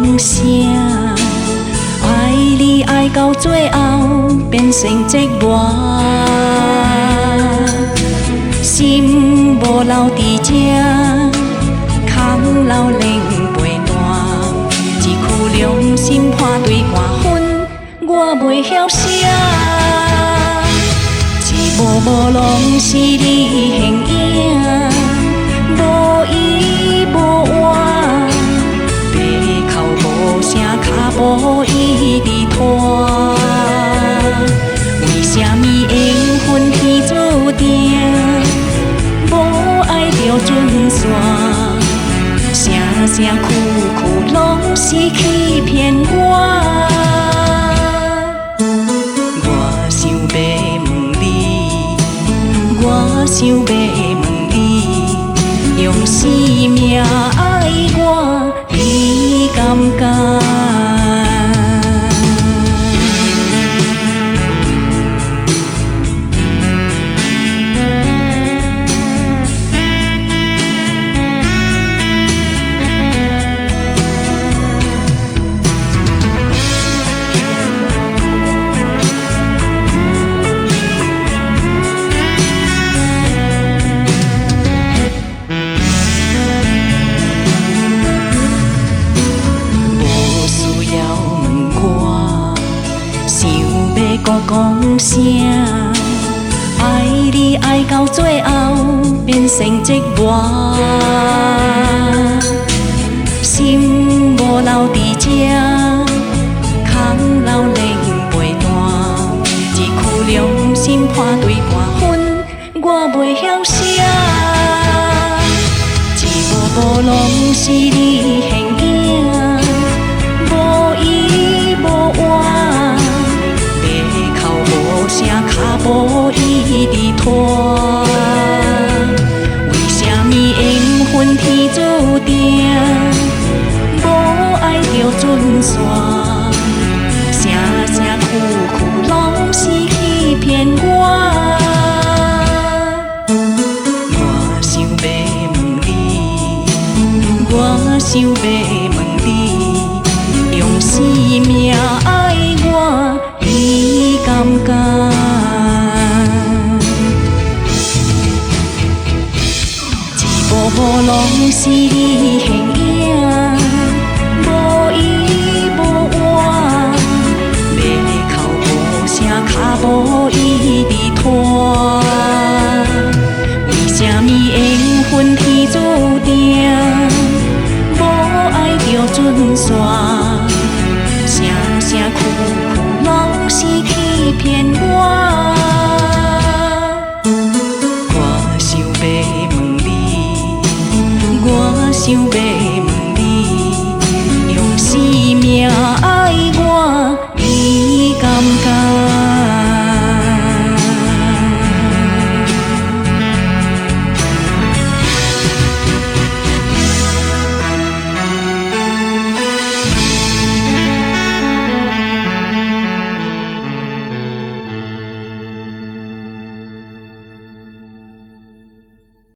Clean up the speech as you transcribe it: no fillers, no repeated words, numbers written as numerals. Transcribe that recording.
讲啥？爱你爱到最后变成折磨，心无留伫这，空留冷陪伴。一曲良心破对半分，我袂晓写。一幕幕拢是你形影，无依无倚，背哭无声，脚步一直拖。为什么缘分天注定，无爱就准线？声声苦苦拢是欺骗我。我想要问你，我想要问你，用生命爱我，你甘甘？讲讲声，爱你爱到最后变成折磨，心无留伫这，空留冷陪伴。一曲良心破对半分，我袂晓写。一幕幕拢是你形影，无依无倚。声脚步一直拖，为什么缘分天注定，无爱就准线？声声苦苦拢是欺骗我。我想要问你，我想要问你，用生命爱我，你甘甘？一幕幕拢是你形影，无依无倚，背哭无声，脚步一直拖。为什么缘分天注定，无爱就准线？